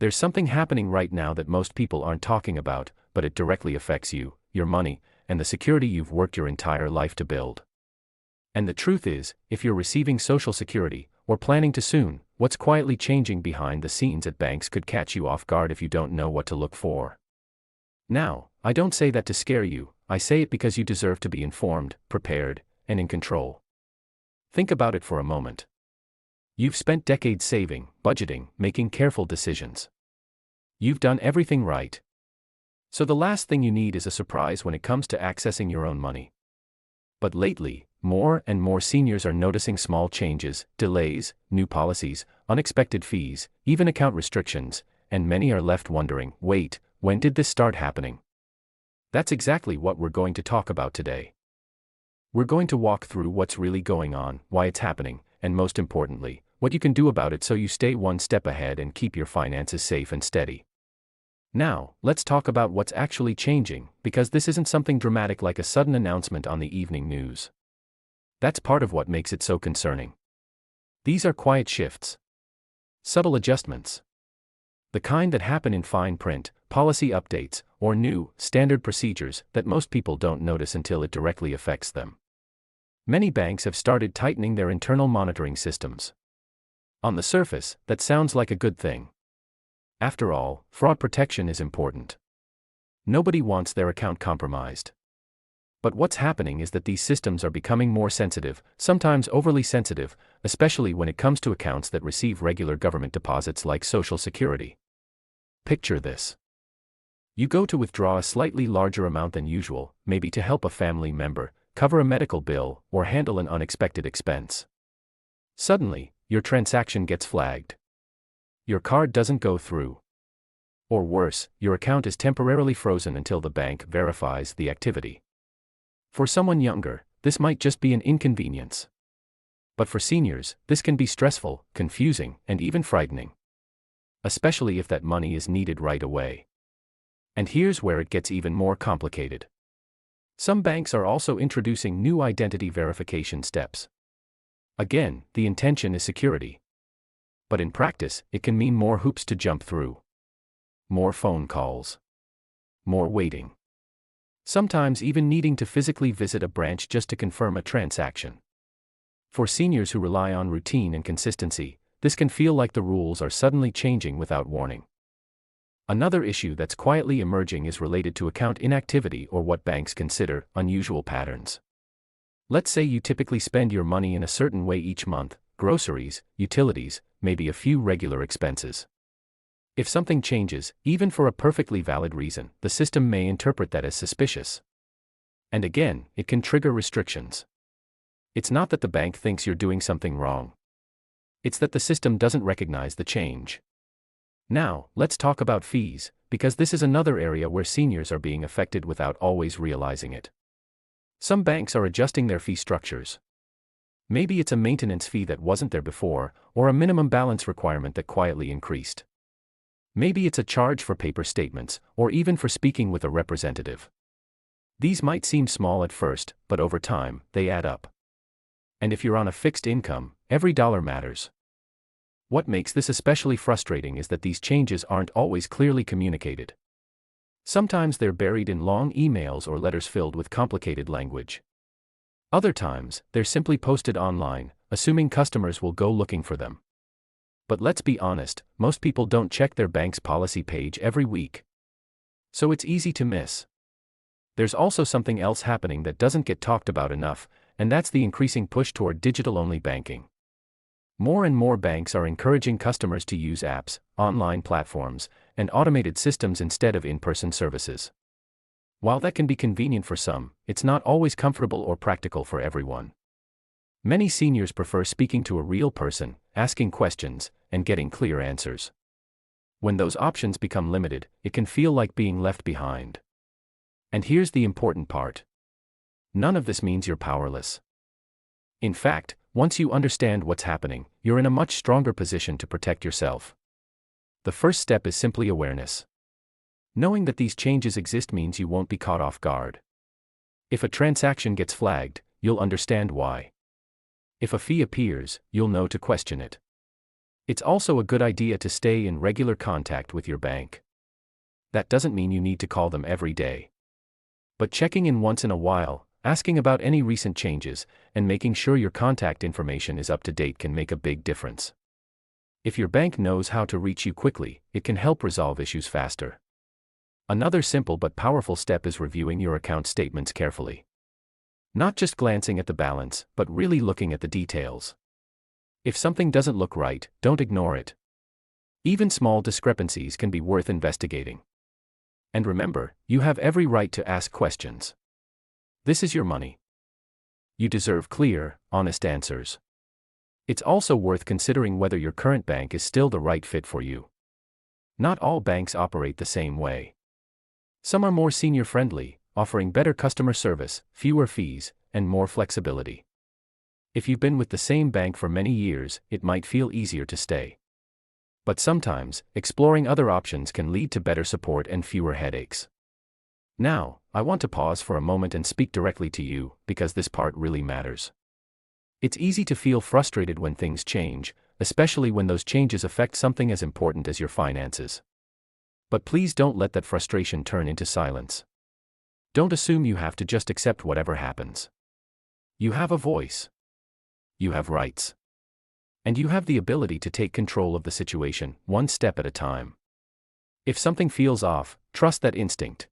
There's something happening right now that most people aren't talking about, but it directly affects you, your money, and the security you've worked your entire life to build. And the truth is, if you're receiving Social Security, or planning to soon, what's quietly changing behind the scenes at banks could catch you off guard if you don't know what to look for. Now, I don't say that to scare you, I say it because you deserve to be informed, prepared, and in control. Think about it for a moment. You've spent decades saving, budgeting, making careful decisions. You've done everything right. So the last thing you need is a surprise when it comes to accessing your own money. But lately, more and more seniors are noticing small changes, delays, new policies, unexpected fees, even account restrictions, and many are left wondering, wait, when did this start happening? That's exactly what we're going to talk about today. We're going to walk through what's really going on, why it's happening, and most importantly, what you can do about it so you stay one step ahead and keep your finances safe and steady. Now, let's talk about what's actually changing, because this isn't something dramatic like a sudden announcement on the evening news. That's part of what makes it so concerning. These are quiet shifts. Subtle adjustments. The kind that happen in fine print, policy updates, or new, standard procedures that most people don't notice until it directly affects them. Many banks have started tightening their internal monitoring systems. On the surface, that sounds like a good thing. After all, fraud protection is important. Nobody wants their account compromised. But what's happening is that these systems are becoming more sensitive, sometimes overly sensitive, especially when it comes to accounts that receive regular government deposits like Social Security. Picture this. You go to withdraw a slightly larger amount than usual, maybe to help a family member, cover a medical bill, or handle an unexpected expense. Suddenly, your transaction gets flagged. Your card doesn't go through. Or worse, your account is temporarily frozen until the bank verifies the activity. For someone younger, this might just be an inconvenience. But for seniors, this can be stressful, confusing, and even frightening. Especially if that money is needed right away. And here's where it gets even more complicated. Some banks are also introducing new identity verification steps. Again, the intention is security. But in practice, it can mean more hoops to jump through. More phone calls. More waiting. Sometimes even needing to physically visit a branch just to confirm a transaction. For seniors who rely on routine and consistency, this can feel like the rules are suddenly changing without warning. Another issue that's quietly emerging is related to account inactivity or what banks consider unusual patterns. Let's say you typically spend your money in a certain way each month, groceries, utilities, maybe a few regular expenses. If something changes, even for a perfectly valid reason, the system may interpret that as suspicious. And again, it can trigger restrictions. It's not that the bank thinks you're doing something wrong. It's that the system doesn't recognize the change. Now, let's talk about fees, because this is another area where seniors are being affected without always realizing it. Some banks are adjusting their fee structures. Maybe it's a maintenance fee that wasn't there before, or a minimum balance requirement that quietly increased. Maybe it's a charge for paper statements, or even for speaking with a representative. These might seem small at first, but over time, they add up. And if you're on a fixed income, every dollar matters. What makes this especially frustrating is that these changes aren't always clearly communicated. Sometimes they're buried in long emails or letters filled with complicated language. Other times, they're simply posted online, assuming customers will go looking for them. But let's be honest, most people don't check their bank's policy page every week. So it's easy to miss. There's also something else happening that doesn't get talked about enough, and that's the increasing push toward digital-only banking. More and more banks are encouraging customers to use apps, online platforms, and automated systems instead of in-person services. While that can be convenient for some, it's not always comfortable or practical for everyone. Many seniors prefer speaking to a real person, asking questions, and getting clear answers. When those options become limited, it can feel like being left behind. And here's the important part. None of this means you're powerless. In fact, once you understand what's happening, you're in a much stronger position to protect yourself. The first step is simply awareness. Knowing that these changes exist means you won't be caught off guard. If a transaction gets flagged, you'll understand why. If a fee appears, you'll know to question it. It's also a good idea to stay in regular contact with your bank. That doesn't mean you need to call them every day. But checking in once in a while, asking about any recent changes, and making sure your contact information is up to date can make a big difference. If your bank knows how to reach you quickly, it can help resolve issues faster. Another simple but powerful step is reviewing your account statements carefully. Not just glancing at the balance, but really looking at the details. If something doesn't look right, don't ignore it. Even small discrepancies can be worth investigating. And remember, you have every right to ask questions. This is your money. You deserve clear, honest answers. It's also worth considering whether your current bank is still the right fit for you. Not all banks operate the same way. Some are more senior-friendly, offering better customer service, fewer fees, and more flexibility. If you've been with the same bank for many years, it might feel easier to stay. But sometimes, exploring other options can lead to better support and fewer headaches. Now, I want to pause for a moment and speak directly to you, because this part really matters. It's easy to feel frustrated when things change, especially when those changes affect something as important as your finances. But please don't let that frustration turn into silence. Don't assume you have to just accept whatever happens. You have a voice. You have rights. And you have the ability to take control of the situation, one step at a time. If something feels off, trust that instinct.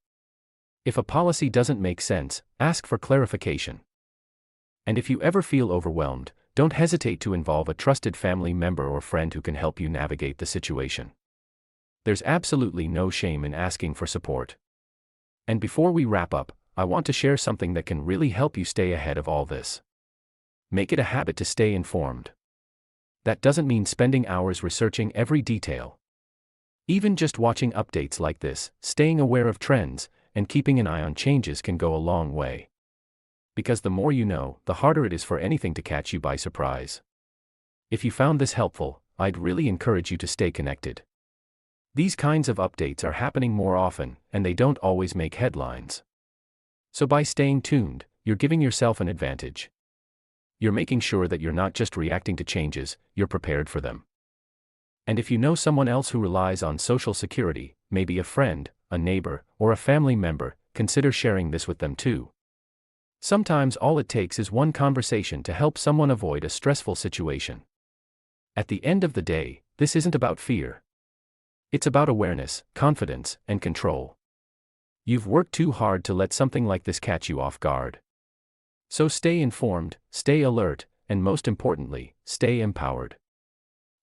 If a policy doesn't make sense, ask for clarification. And if you ever feel overwhelmed, don't hesitate to involve a trusted family member or friend who can help you navigate the situation. There's absolutely no shame in asking for support. And before we wrap up, I want to share something that can really help you stay ahead of all this. Make it a habit to stay informed. That doesn't mean spending hours researching every detail. Even just watching updates like this, staying aware of trends, and keeping an eye on changes can go a long way. Because the more you know, the harder it is for anything to catch you by surprise. If you found this helpful, I'd really encourage you to stay connected. These kinds of updates are happening more often, and they don't always make headlines. So by staying tuned, you're giving yourself an advantage. You're making sure that you're not just reacting to changes, you're prepared for them. And if you know someone else who relies on Social Security, maybe a friend, a neighbor, or a family member, consider sharing this with them too. Sometimes all it takes is one conversation to help someone avoid a stressful situation. At the end of the day, this isn't about fear. It's about awareness, confidence, and control. You've worked too hard to let something like this catch you off guard. So stay informed, stay alert, and most importantly, stay empowered.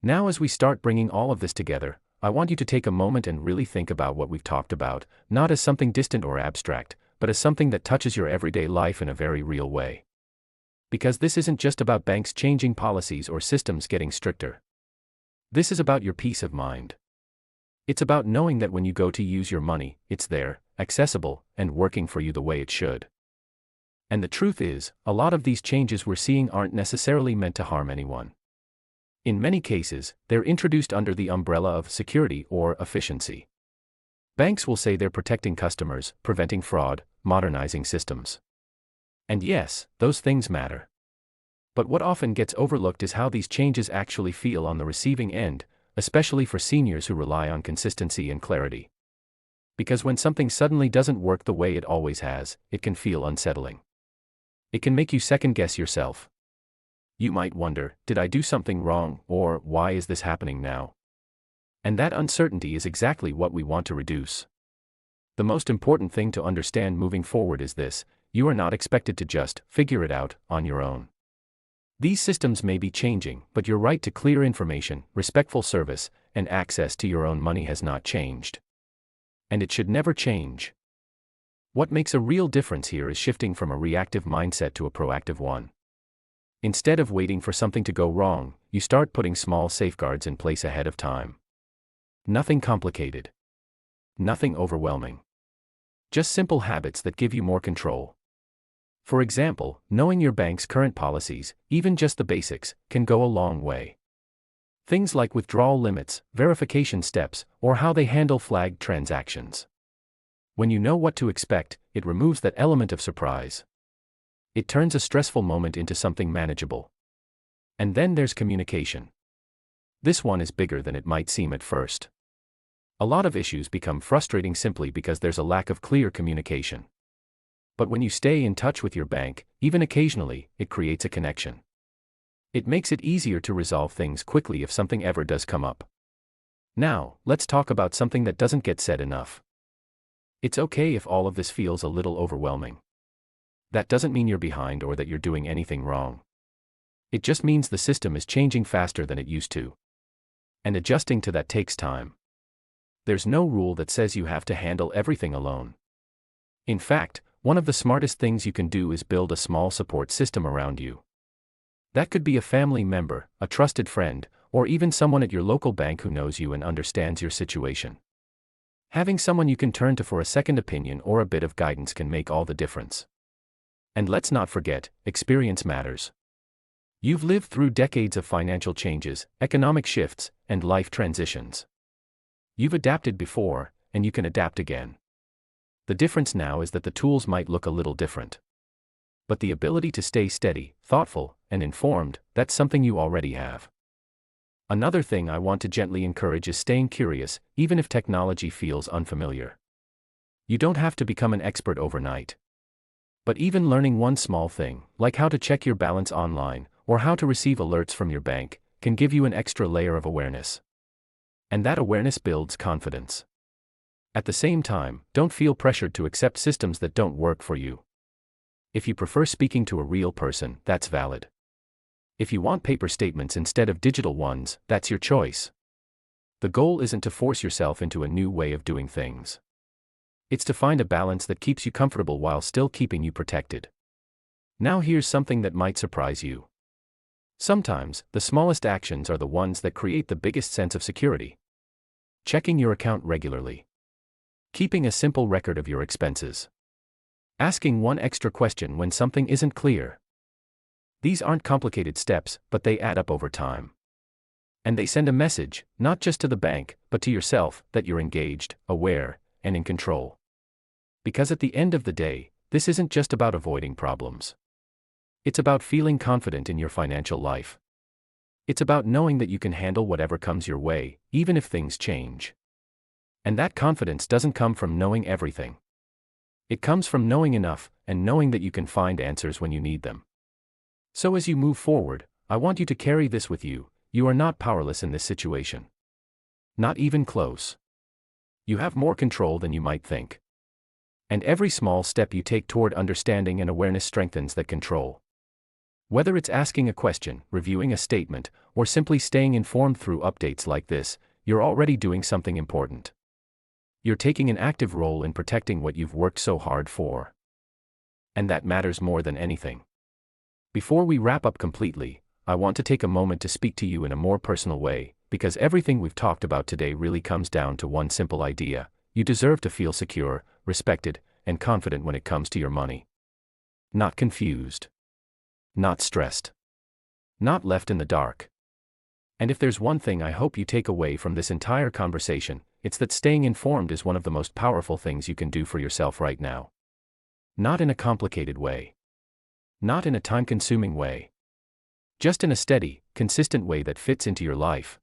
Now as we start bringing all of this together, I want you to take a moment and really think about what we've talked about, not as something distant or abstract, but as something that touches your everyday life in a very real way. Because this isn't just about banks changing policies or systems getting stricter. This is about your peace of mind. It's about knowing that when you go to use your money, it's there, accessible, and working for you the way it should. And the truth is, a lot of these changes we're seeing aren't necessarily meant to harm anyone. In many cases, they're introduced under the umbrella of security or efficiency. Banks will say they're protecting customers, preventing fraud, modernizing systems. And yes, those things matter. But what often gets overlooked is how these changes actually feel on the receiving end, especially for seniors who rely on consistency and clarity. Because when something suddenly doesn't work the way it always has, it can feel unsettling. It can make you second-guess yourself. You might wonder, did I do something wrong, or why is this happening now? And that uncertainty is exactly what we want to reduce. The most important thing to understand moving forward is this: you are not expected to just figure it out on your own. These systems may be changing, but your right to clear information, respectful service, and access to your own money has not changed. And it should never change. What makes a real difference here is shifting from a reactive mindset to a proactive one. Instead of waiting for something to go wrong, you start putting small safeguards in place ahead of time. Nothing complicated. Nothing overwhelming. Just simple habits that give you more control. For example, knowing your bank's current policies, even just the basics, can go a long way. Things like withdrawal limits, verification steps, or how they handle flagged transactions. When you know what to expect, it removes that element of surprise. It turns a stressful moment into something manageable. And then there's communication. This one is bigger than it might seem at first. A lot of issues become frustrating simply because there's a lack of clear communication. But when you stay in touch with your bank, even occasionally, it creates a connection. It makes it easier to resolve things quickly if something ever does come up. Now, let's talk about something that doesn't get said enough. It's okay if all of this feels a little overwhelming. That doesn't mean you're behind or that you're doing anything wrong. It just means the system is changing faster than it used to. And adjusting to that takes time. There's no rule that says you have to handle everything alone. In fact, one of the smartest things you can do is build a small support system around you. That could be a family member, a trusted friend, or even someone at your local bank who knows you and understands your situation. Having someone you can turn to for a second opinion or a bit of guidance can make all the difference. And let's not forget, experience matters. You've lived through decades of financial changes, economic shifts, and life transitions. You've adapted before, and you can adapt again. The difference now is that the tools might look a little different. But the ability to stay steady, thoughtful, and informed, that's something you already have. Another thing I want to gently encourage is staying curious, even if technology feels unfamiliar. You don't have to become an expert overnight. But even learning one small thing, like how to check your balance online, or how to receive alerts from your bank, can give you an extra layer of awareness. And that awareness builds confidence. At the same time, don't feel pressured to accept systems that don't work for you. If you prefer speaking to a real person, that's valid. If you want paper statements instead of digital ones, that's your choice. The goal isn't to force yourself into a new way of doing things. It's to find a balance that keeps you comfortable while still keeping you protected. Now here's something that might surprise you. Sometimes, the smallest actions are the ones that create the biggest sense of security. Checking your account regularly. Keeping a simple record of your expenses. Asking one extra question when something isn't clear. These aren't complicated steps, but they add up over time. And they send a message, not just to the bank, but to yourself, that you're engaged, aware, and in control. Because at the end of the day, this isn't just about avoiding problems. It's about feeling confident in your financial life. It's about knowing that you can handle whatever comes your way, even if things change. And that confidence doesn't come from knowing everything. It comes from knowing enough, and knowing that you can find answers when you need them. So as you move forward, I want you to carry this with you: you are not powerless in this situation. Not even close. You have more control than you might think. And every small step you take toward understanding and awareness strengthens that control. Whether it's asking a question, reviewing a statement, or simply staying informed through updates like this, you're already doing something important. You're taking an active role in protecting what you've worked so hard for. And that matters more than anything. Before we wrap up completely, I want to take a moment to speak to you in a more personal way, because everything we've talked about today really comes down to one simple idea: you deserve to feel secure, respected, and confident when it comes to your money. Not confused. Not stressed. Not left in the dark. And if there's one thing I hope you take away from this entire conversation, it's that staying informed is one of the most powerful things you can do for yourself right now. Not in a complicated way. Not in a time-consuming way. Just in a steady, consistent way that fits into your life.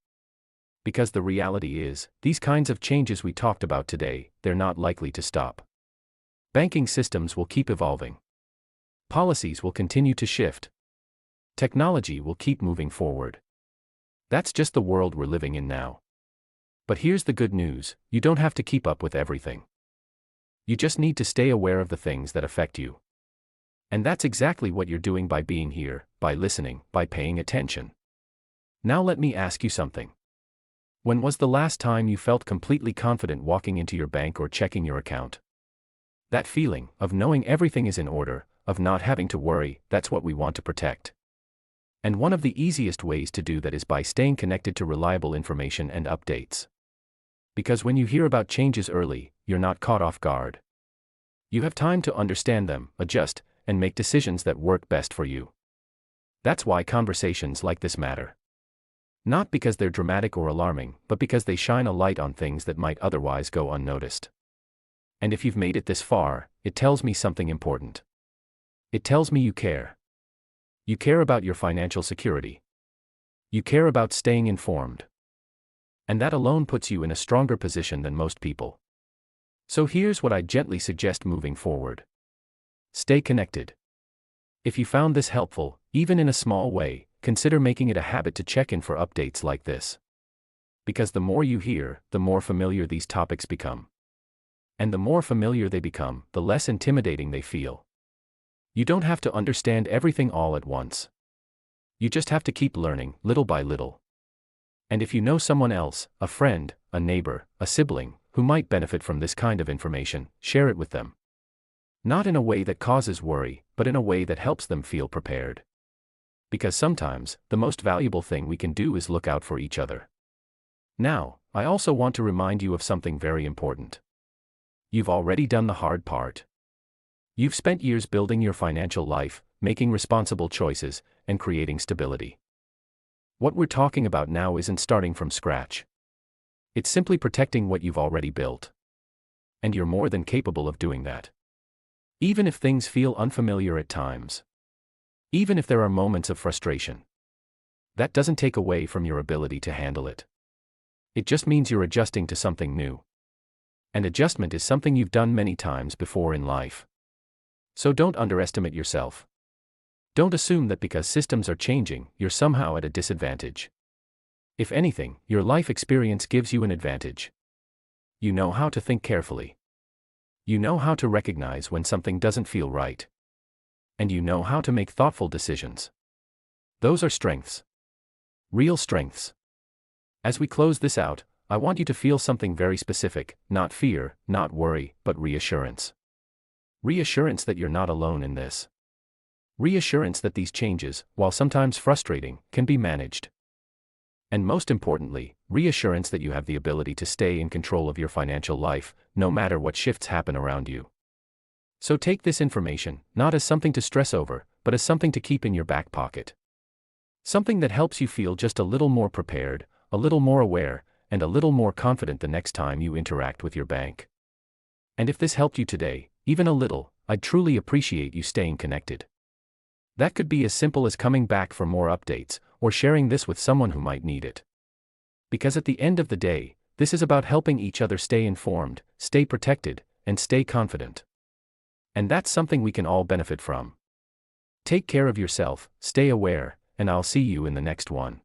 Because the reality is, these kinds of changes we talked about today, they're not likely to stop. Banking systems will keep evolving. Policies will continue to shift. Technology will keep moving forward. That's just the world we're living in now. But here's the good news: you don't have to keep up with everything. You just need to stay aware of the things that affect you. And that's exactly what you're doing by being here, by listening, by paying attention. Now let me ask you something. When was the last time you felt completely confident walking into your bank or checking your account? That feeling of knowing everything is in order, of not having to worry, that's what we want to protect. And one of the easiest ways to do that is by staying connected to reliable information and updates. Because when you hear about changes early, you're not caught off guard. You have time to understand them, adjust, and make decisions that work best for you. That's why conversations like this matter. Not because they're dramatic or alarming, but because they shine a light on things that might otherwise go unnoticed. And if you've made it this far, it tells me something important. It tells me you care. You care about your financial security. You care about staying informed. And that alone puts you in a stronger position than most people. So here's what I gently suggest moving forward. Stay connected. If you found this helpful, even in a small way, consider making it a habit to check in for updates like this. Because the more you hear, the more familiar these topics become. And the more familiar they become, the less intimidating they feel. You don't have to understand everything all at once. You just have to keep learning, little by little. And if you know someone else, a friend, a neighbor, a sibling, who might benefit from this kind of information, share it with them. Not in a way that causes worry, but in a way that helps them feel prepared. Because sometimes, the most valuable thing we can do is look out for each other. Now, I also want to remind you of something very important. You've already done the hard part. You've spent years building your financial life, making responsible choices, and creating stability. What we're talking about now isn't starting from scratch. It's simply protecting what you've already built. And you're more than capable of doing that. Even if things feel unfamiliar at times. Even if there are moments of frustration. That doesn't take away from your ability to handle it. It just means you're adjusting to something new. And adjustment is something you've done many times before in life. So don't underestimate yourself. Don't assume that because systems are changing, you're somehow at a disadvantage. If anything, your life experience gives you an advantage. You know how to think carefully. You know how to recognize when something doesn't feel right. And you know how to make thoughtful decisions. Those are strengths. Real strengths. As we close this out, I want you to feel something very specific, not fear, not worry, but reassurance. Reassurance that you're not alone in this. Reassurance that these changes, while sometimes frustrating, can be managed. And most importantly, reassurance that you have the ability to stay in control of your financial life, no matter what shifts happen around you. So take this information, not as something to stress over, but as something to keep in your back pocket. Something that helps you feel just a little more prepared, a little more aware, and a little more confident the next time you interact with your bank. And if this helped you today, even a little, I'd truly appreciate you staying connected. That could be as simple as coming back for more updates, or sharing this with someone who might need it. Because at the end of the day, this is about helping each other stay informed, stay protected, and stay confident. And that's something we can all benefit from. Take care of yourself, stay aware, and I'll see you in the next one.